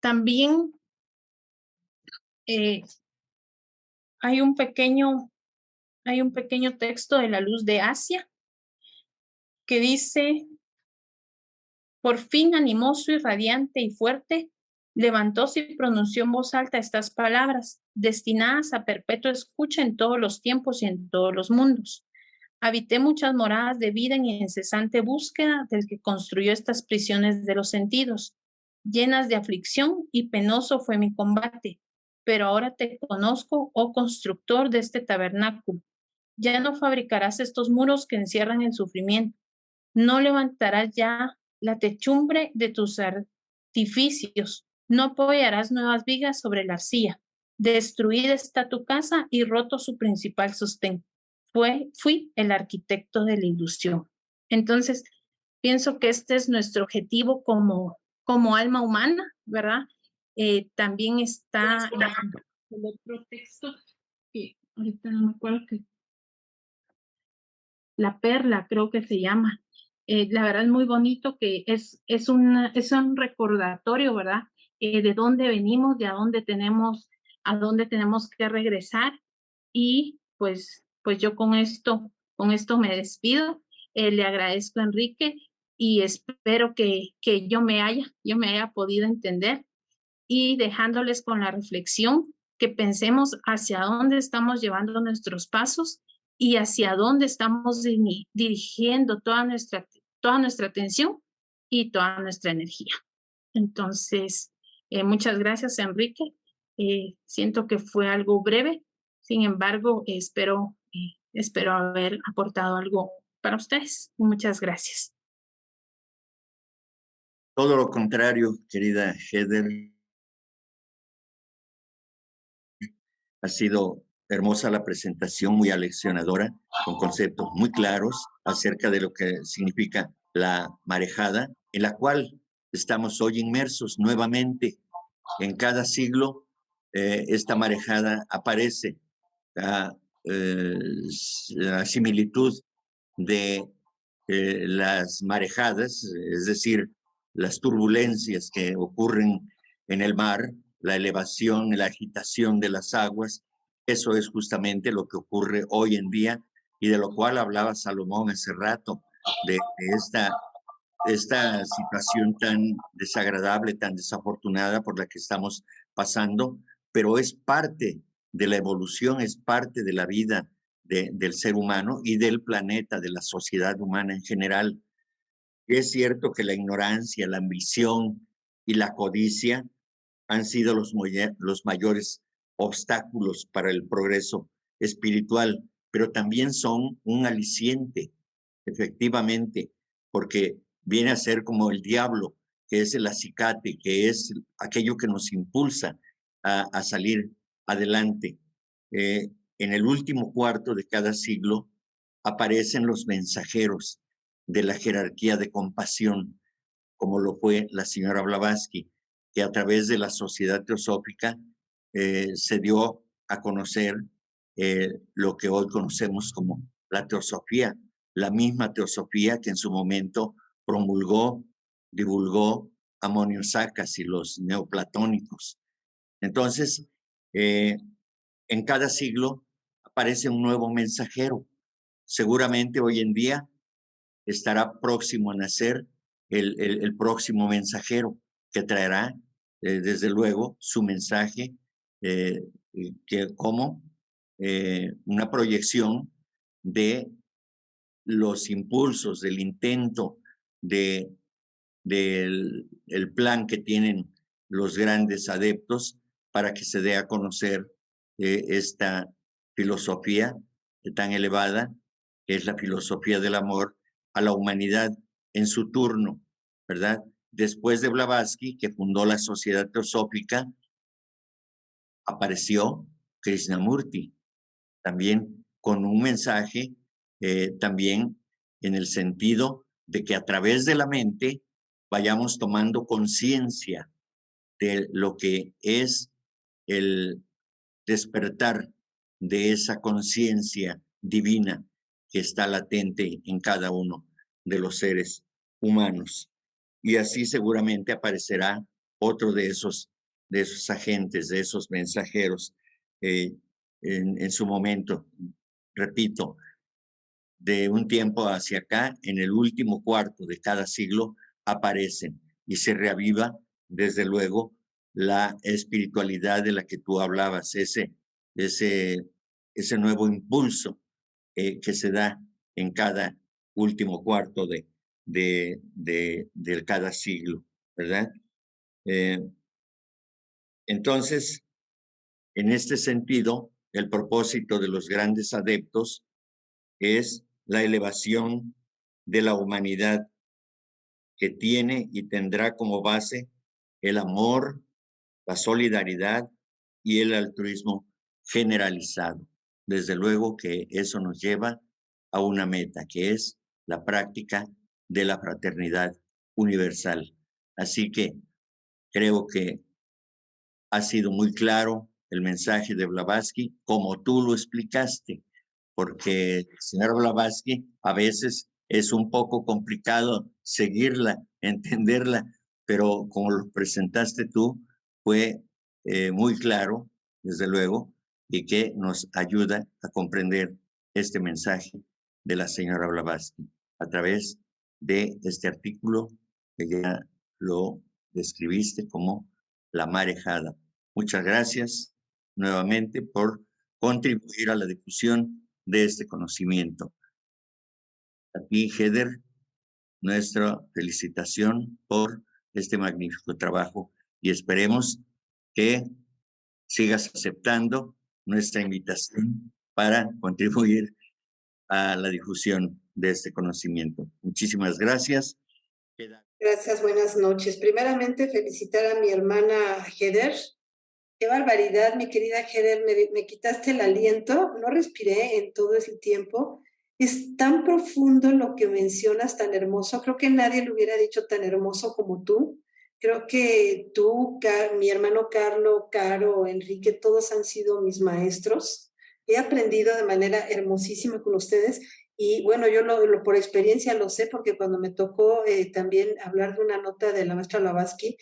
también eh, hay hay un pequeño texto de la luz de Asia que dice, por fin animoso y radiante y fuerte, levantóse y pronunció en voz alta estas palabras, destinadas a perpetua escucha en todos los tiempos y en todos los mundos. Habité muchas moradas de vida en incesante búsqueda del que construyó estas prisiones de los sentidos, llenas de aflicción, y penoso fue mi combate. Pero ahora te conozco, oh constructor de este tabernáculo. Ya no fabricarás estos muros que encierran el sufrimiento. No levantarás ya la techumbre de tus artificios. No apoyarás nuevas vigas sobre la arcilla. Destruida está tu casa y roto su principal sostén. Fui el arquitecto de la ilusión. Entonces, pienso que este es nuestro objetivo como alma humana, ¿verdad? También está el otro texto, que ahorita no me acuerdo, que La Perla creo que se llama. La verdad es muy bonito, que es un recordatorio, ¿verdad? De dónde venimos, de a dónde tenemos que regresar. Y pues yo con esto me despido. Le agradezco a Enrique y espero que yo me haya podido entender, y dejándoles con la reflexión que pensemos hacia dónde estamos llevando nuestros pasos y hacia dónde estamos dirigiendo toda nuestra atención y toda nuestra energía. Entonces, muchas gracias, Enrique. Siento que fue algo breve, sin embargo, espero haber aportado algo para ustedes. Muchas gracias. Todo lo contrario, querida Heather, ha sido hermosa la presentación, muy aleccionadora, con conceptos muy claros acerca de lo que significa la marejada, en la cual estamos hoy inmersos nuevamente. En cada siglo, esta marejada aparece a, eh, la similitud de las marejadas, es decir, las turbulencias que ocurren en el mar, la elevación, la agitación de las aguas. Eso es justamente lo que ocurre hoy en día y de lo cual hablaba Salomón hace rato, de esta situación tan desagradable, tan desafortunada por la que estamos pasando, pero es parte de la evolución, es parte de la vida del ser humano y del planeta, de la sociedad humana en general. Es cierto que la ignorancia, la ambición y la codicia han sido los mayores obstáculos para el progreso espiritual, pero también son un aliciente, efectivamente, porque viene a ser como el diablo, que es el acicate, que es aquello que nos impulsa a salir adelante. En el último cuarto de cada siglo aparecen los mensajeros de la jerarquía de compasión, como lo fue la señora Blavatsky, que a través de la Sociedad Teosófica se dio a conocer lo que hoy conocemos como la teosofía, la misma teosofía que en su momento promulgó, divulgó Amonio Sacas y los neoplatónicos. Entonces, en cada siglo aparece un nuevo mensajero. Seguramente hoy en día estará próximo a nacer el próximo mensajero que traerá, desde luego, su mensaje que como una proyección de los impulsos, del intento, de, del el plan que tienen los grandes adeptos para que se dé a conocer esta filosofía tan elevada, que es la filosofía del amor, a la humanidad en su turno, ¿verdad? Después de Blavatsky, que fundó la Sociedad Teosófica, apareció Krishnamurti, también con un mensaje, también en el sentido de que a través de la mente vayamos tomando conciencia de lo que es el despertar de esa conciencia divina que está latente en cada uno de los seres humanos. Y así seguramente aparecerá otro de esos agentes, de esos mensajeros en su momento. Repito, de un tiempo hacia acá, en el último cuarto de cada siglo, aparecen y se reaviva, desde luego, la espiritualidad de la que tú hablabas, ese nuevo impulso que se da en cada último cuarto de cada siglo, ¿verdad? Eh, entonces, en este sentido, el propósito de los grandes adeptos es la elevación de la humanidad que tiene y tendrá como base el amor, la solidaridad y el altruismo generalizado. Desde luego que eso nos lleva a una meta, que es la práctica de la fraternidad universal. Así que creo que ha sido muy claro el mensaje de Blavatsky, como tú lo explicaste, porque, señor Blavatsky, a veces es un poco complicado seguirla, entenderla, pero como lo presentaste tú, fue muy claro, desde luego, y que nos ayuda a comprender este mensaje de la señora Blavatsky a través de este artículo que ya lo describiste como la marejada. Muchas gracias nuevamente por contribuir a la difusión de este conocimiento. A ti, Heather, nuestra felicitación por este magnífico trabajo y esperemos que sigas aceptando nuestra invitación para contribuir a la difusión de este conocimiento. Muchísimas gracias. Gracias, buenas noches. Primeramente, felicitar a mi hermana Heather. Qué barbaridad, mi querida Heather, me quitaste el aliento, no respiré en todo ese tiempo. Es tan profundo lo que mencionas, tan hermoso. Creo que nadie lo hubiera dicho tan hermoso como tú. Creo que tú, mi hermano Carlo, Caro, Enrique, todos han sido mis maestros. He aprendido de manera hermosísima con ustedes y bueno, yo por experiencia lo sé porque cuando me tocó también hablar de una nota de la maestra Lavatsky,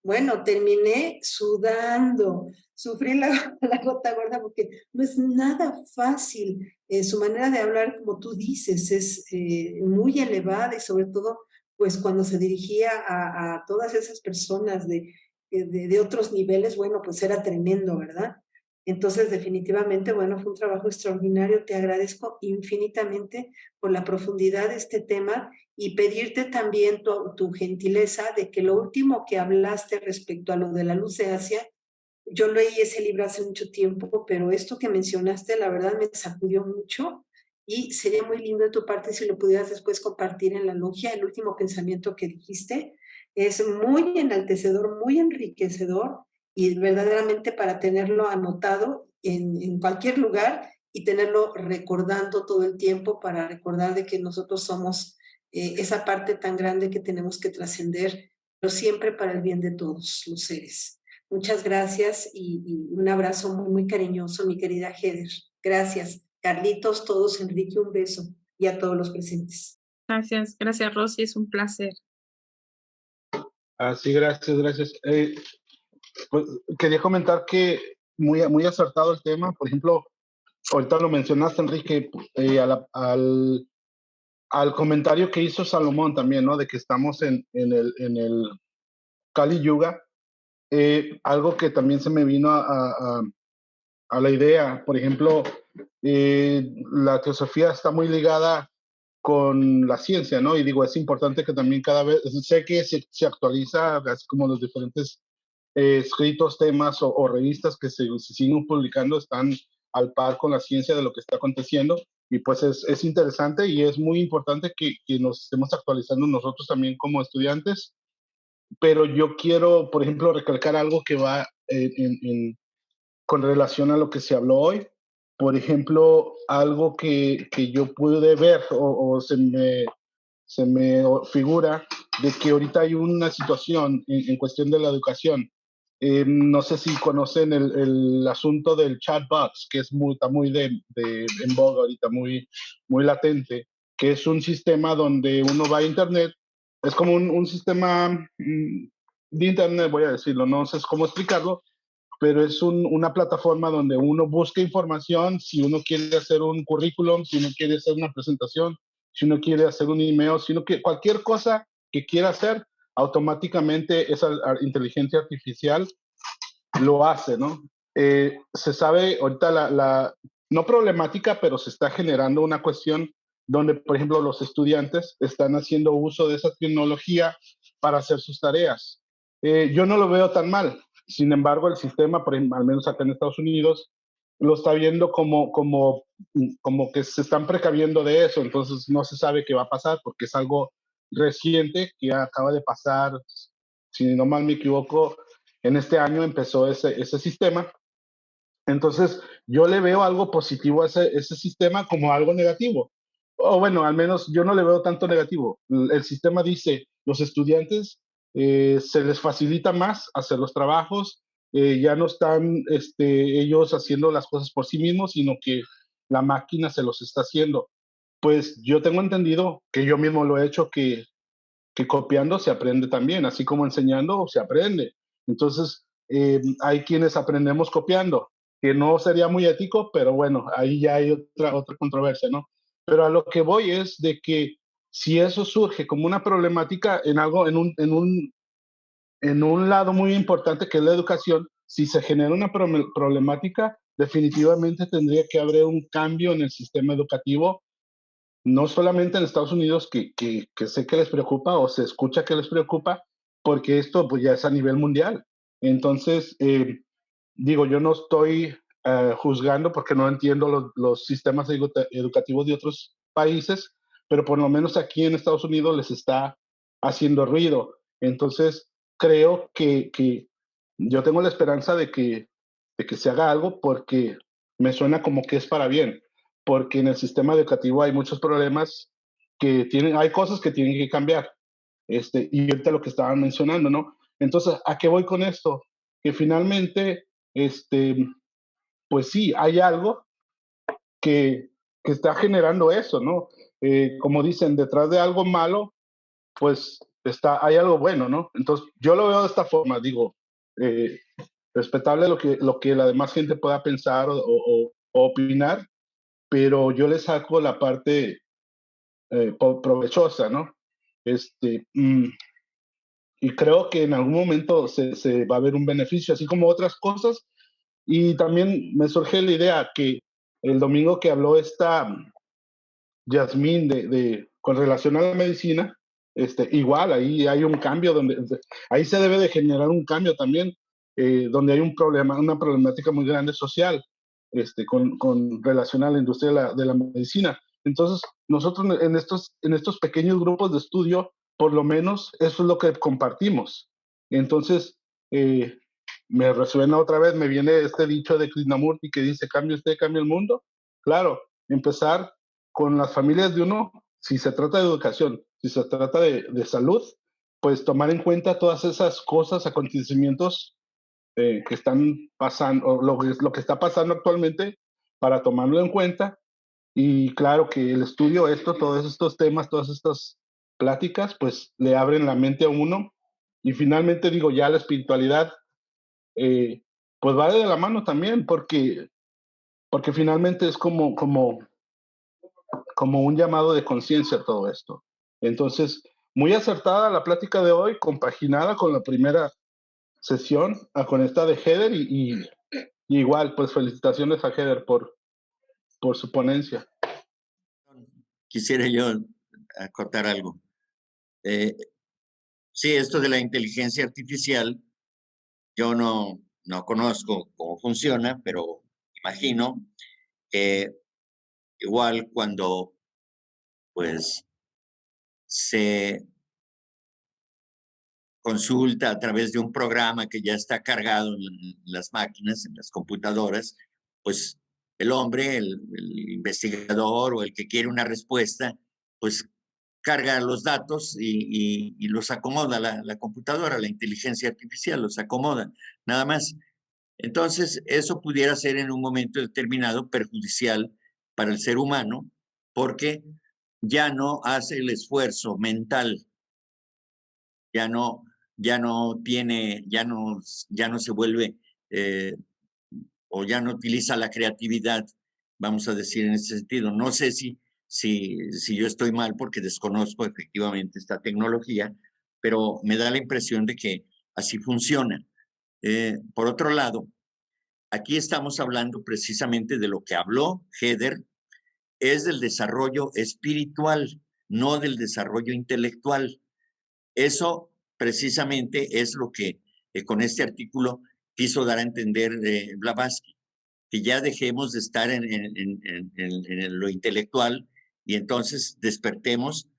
bueno, terminé sudando, sufrí la gota gorda porque no es nada fácil. Su manera de hablar, como tú dices, es muy elevada y sobre todo, pues cuando se dirigía a todas esas personas de otros niveles, bueno, pues era tremendo, ¿verdad? Entonces, definitivamente, bueno, fue un trabajo extraordinario. Te agradezco infinitamente por la profundidad de este tema y pedirte también tu gentileza de que lo último que hablaste respecto a lo de la luz de Asia, yo leí ese libro hace mucho tiempo, pero esto que mencionaste, la verdad me sacudió mucho y sería muy lindo de tu parte si lo pudieras después compartir en la logia. El último pensamiento que dijiste es muy enaltecedor, muy enriquecedor y verdaderamente para tenerlo anotado en cualquier lugar y tenerlo recordando todo el tiempo para recordar de que nosotros somos esa parte tan grande que tenemos que trascender, pero siempre para el bien de todos los seres. Muchas gracias y un abrazo muy, muy cariñoso, mi querida Heather. Gracias. Carlitos, todos, Enrique, un beso y a todos los presentes. Gracias, Rosy, es un placer. Sí, gracias, gracias. Pues, quería comentar que muy acertado el tema. Por ejemplo, ahorita lo mencionaste, Enrique, al comentario que hizo Salomón también, ¿no? De que estamos en el Kali Yuga. Algo que también se me vino a la idea, por ejemplo, la teosofía está muy ligada con la ciencia, ¿no? Y digo, es importante que también cada vez, sé que se actualiza, así como los diferentes escritos, temas o revistas que se siguen publicando están al par con la ciencia de lo que está aconteciendo. Y pues es interesante y es muy importante que nos estemos actualizando nosotros también como estudiantes. Pero yo quiero, por ejemplo, recalcar algo que va con relación a lo que se habló hoy. Por ejemplo, algo que yo pude ver o se me figura de que ahorita hay una situación en cuestión de la educación. No sé si conocen el asunto del chatbox, que está muy en boga ahorita, muy latente, que es un sistema donde uno va a Internet, es como un sistema de Internet, voy a decirlo, no sé cómo explicarlo, pero es una plataforma donde uno busca información, si uno quiere hacer un currículum, si uno quiere hacer una presentación, si uno quiere hacer un email, si uno quiere, cualquier cosa que quiera hacer, automáticamente esa inteligencia artificial lo hace, ¿no? Se sabe ahorita no problemática, pero se está generando una cuestión donde, por ejemplo, los estudiantes están haciendo uso de esa tecnología para hacer sus tareas. Yo no lo veo tan mal. Sin embargo, el sistema, al menos acá en Estados Unidos, lo está viendo como que se están precaviendo de eso, entonces no se sabe qué va a pasar porque es algo reciente que acaba de pasar, si no mal me equivoco, en este año empezó ese sistema. Entonces, yo le veo algo positivo a ese sistema como algo negativo. O bueno, al menos yo no le veo tanto negativo. El sistema dice, los estudiantes se les facilita más hacer los trabajos, ya no están ellos haciendo las cosas por sí mismos, sino que la máquina se los está haciendo. Pues yo tengo entendido que yo mismo lo he hecho, que copiando se aprende también, así como enseñando se aprende. Entonces, hay quienes aprendemos copiando, que no sería muy ético, pero bueno, ahí ya hay otra controversia, ¿no? Pero a lo que voy es de que si eso surge como una problemática en algo, en un lado muy importante que es la educación, si se genera una problemática, definitivamente tendría que haber un cambio en el sistema educativo, no solamente en Estados Unidos, que sé que les preocupa o se escucha que les preocupa, porque esto pues ya es a nivel mundial. Entonces, digo, yo no estoy juzgando porque no entiendo los sistemas educativos de otros países, pero por lo menos aquí en Estados Unidos les está haciendo ruido. Entonces, creo que yo tengo la esperanza de que se haga algo porque me suena como que es para bien, porque en el sistema educativo hay muchos problemas que tienen, hay cosas que tienen que cambiar. Y ahorita lo que estaban mencionando, ¿no? Entonces, ¿a qué voy con esto? Que finalmente, pues sí, hay algo que, que está generando eso, ¿no? Como dicen, detrás de algo malo, pues hay algo bueno, ¿no? Entonces, yo lo veo de esta forma, digo, eh, respetable lo que la demás gente pueda pensar o opinar, pero yo le saco la parte provechosa, ¿no? Este, mm, y creo que en algún momento se va a ver un beneficio, así como otras cosas. Y también me surge la idea que el domingo que habló esta Yasmín con relación a la medicina, igual ahí hay un cambio ahí se debe de generar un cambio también, donde hay un problema, una problemática muy grande social, con relación a la industria de la medicina. Entonces, nosotros en estos pequeños grupos de estudio, por lo menos eso es lo que compartimos. Entonces, eh, me resuena otra vez, me viene este dicho de Krishnamurti que dice, cambie usted, cambia el mundo. Claro, empezar con las familias de uno, si se trata de educación, si se trata salud, pues tomar en cuenta todas esas cosas, acontecimientos que están pasando, o lo que está pasando actualmente, para tomarlo en cuenta. Y claro que el estudio, todos estos temas, todas estas pláticas, pues le abren la mente a uno. Y finalmente digo, ya la espiritualidad, pues va de la mano también, porque finalmente es como un llamado de conciencia todo esto. Entonces, muy acertada la plática de hoy, compaginada con la primera sesión, con esta de Heather, y igual, pues felicitaciones a Heather por su ponencia. Quisiera yo acotar algo. Sí, esto de la inteligencia artificial, yo no conozco cómo funciona, pero imagino que igual cuando pues se consulta a través de un programa que ya está cargado en las máquinas, en las computadoras, pues el hombre, el investigador o el que quiere una respuesta, pues carga los datos y los acomoda la computadora, la inteligencia artificial los acomoda, nada más. Entonces, eso pudiera ser en un momento determinado perjudicial para el ser humano porque ya no hace el esfuerzo mental, ya no, ya no tiene, ya no se vuelve eh, o ya no utiliza la creatividad, vamos a decir en ese sentido. No sé si yo estoy mal porque desconozco efectivamente esta tecnología, pero me da la impresión de que así funciona. Por otro lado, aquí estamos hablando precisamente de lo que habló Heather, es del desarrollo espiritual, no del desarrollo intelectual. Eso precisamente es lo que con este artículo quiso dar a entender Blavatsky, que ya dejemos de estar en lo intelectual y entonces despertemos,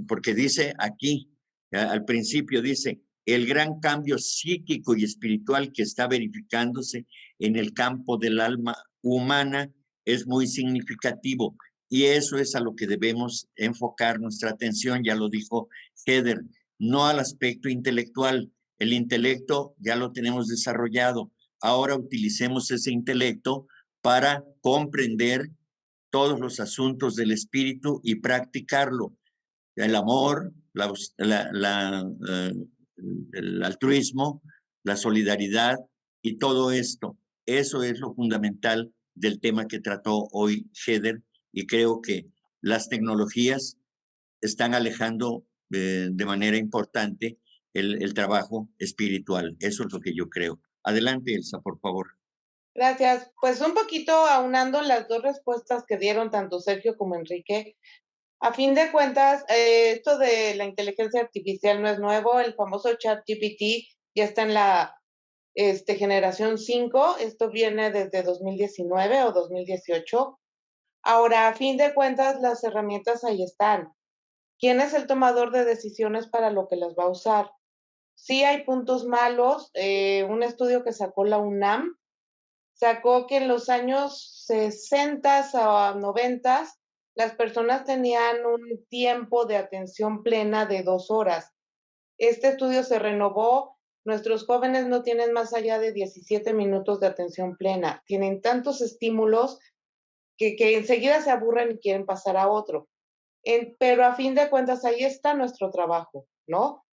porque dice aquí, al principio dice, el gran cambio psíquico y espiritual que está verificándose en el campo del alma humana es muy significativo y eso es a lo que debemos enfocar nuestra atención, ya lo dijo Heather, no al aspecto intelectual. El intelecto ya lo tenemos desarrollado. Ahora utilicemos ese intelecto para comprender todos los asuntos del espíritu y practicarlo. El amor, el altruismo, la solidaridad y todo esto. Eso es lo fundamental del tema que trató hoy Heather y creo que las tecnologías están alejando de manera importante el trabajo espiritual. Eso es lo que yo creo. Adelante, Elsa, por favor. Gracias. Pues un poquito aunando las dos respuestas que dieron tanto Sergio como Enrique. A fin de cuentas, esto de la inteligencia artificial no es nuevo. El famoso ChatGPT ya está en la generación 5. Esto viene desde 2019 o 2018. Ahora, a fin de cuentas, las herramientas ahí están. ¿Quién es el tomador de decisiones para lo que las va a usar? Sí hay puntos malos. Un estudio que sacó la UNAM sacó que en los años 60 a 90 las personas tenían un tiempo de atención plena de 2 horas. Este estudio se renovó. Nuestros jóvenes no tienen más allá de 17 minutos de atención plena. Tienen tantos estímulos que enseguida se aburren y quieren pasar a otro. Pero a fin de cuentas ahí está nuestro trabajo, ¿no?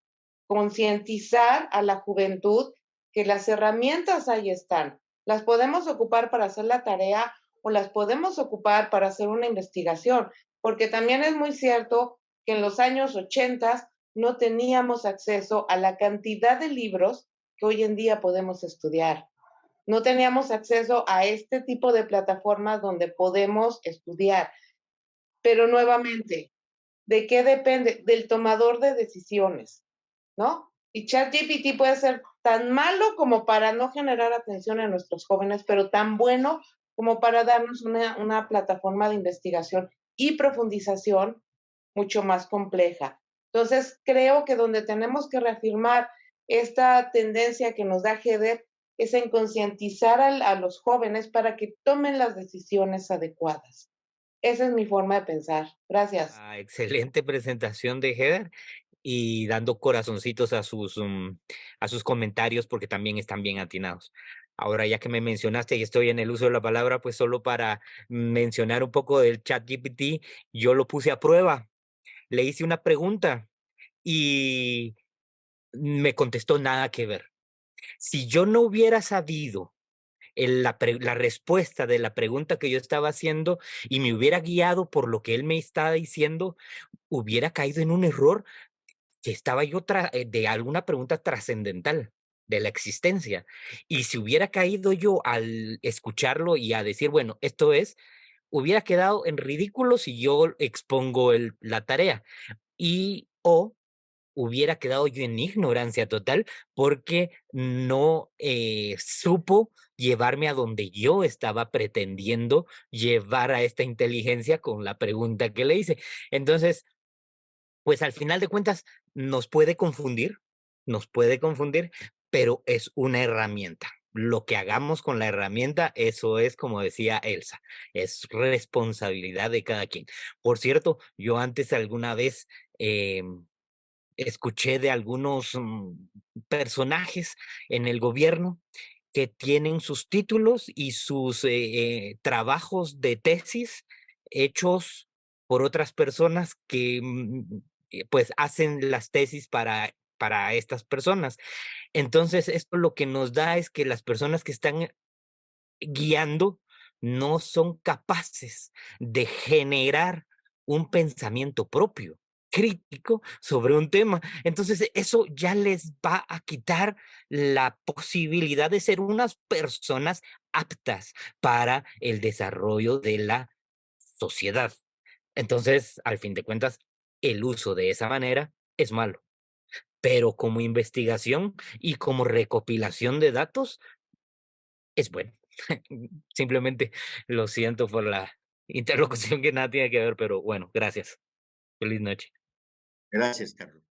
Concientizar a la juventud que las herramientas ahí están. Las podemos ocupar para hacer la tarea o las podemos ocupar para hacer una investigación, porque también es muy cierto que en los años 80 no teníamos acceso a la cantidad de libros que hoy en día podemos estudiar. No teníamos acceso a este tipo de plataformas donde podemos estudiar. Pero nuevamente, ¿de qué depende? Del tomador de decisiones, ¿no? Y ChatGPT puede ser tan malo como para no generar atención en nuestros jóvenes, pero tan bueno como para darnos una plataforma de investigación y profundización mucho más compleja. Entonces, creo que donde tenemos que reafirmar esta tendencia que nos da Heather es en concientizar a los jóvenes para que tomen las decisiones adecuadas. Esa es mi forma de pensar. Gracias. Excelente presentación de Heather y dando corazoncitos a sus comentarios porque también están bien atinados. Ahora, ya que me mencionaste y estoy en el uso de la palabra, pues solo para mencionar un poco del ChatGPT, yo lo puse a prueba. Le hice una pregunta y me contestó nada que ver. Si yo no hubiera sabido la respuesta de la pregunta que yo estaba haciendo y me hubiera guiado por lo que él me estaba diciendo, hubiera caído en un error que estaba yo de alguna pregunta trascendental de la existencia. Y si hubiera caído yo al escucharlo y a decir, bueno, esto es, hubiera quedado en ridículo si yo expongo la tarea. O hubiera quedado yo en ignorancia total porque no supo llevarme a donde yo estaba pretendiendo llevar a esta inteligencia con la pregunta que le hice. Entonces, pues al final de cuentas nos puede confundir, pero es una herramienta. Lo que hagamos con la herramienta, eso es como decía Elsa, es responsabilidad de cada quien. Por cierto, yo antes alguna vez escuché de algunos personajes en el gobierno que tienen sus títulos y sus trabajos de tesis hechos por otras personas que pues hacen las tesis para estas personas. Entonces, esto lo que nos da es que las personas que están guiando no son capaces de generar un pensamiento propio, crítico sobre un tema. Entonces, eso ya les va a quitar la posibilidad de ser unas personas aptas para el desarrollo de la sociedad. Entonces, al fin de cuentas, el uso de esa manera es malo, pero como investigación y como recopilación de datos es bueno. Simplemente lo siento por la interlocución que nada tiene que ver, pero bueno, gracias. Feliz noche. Gracias, Carlos.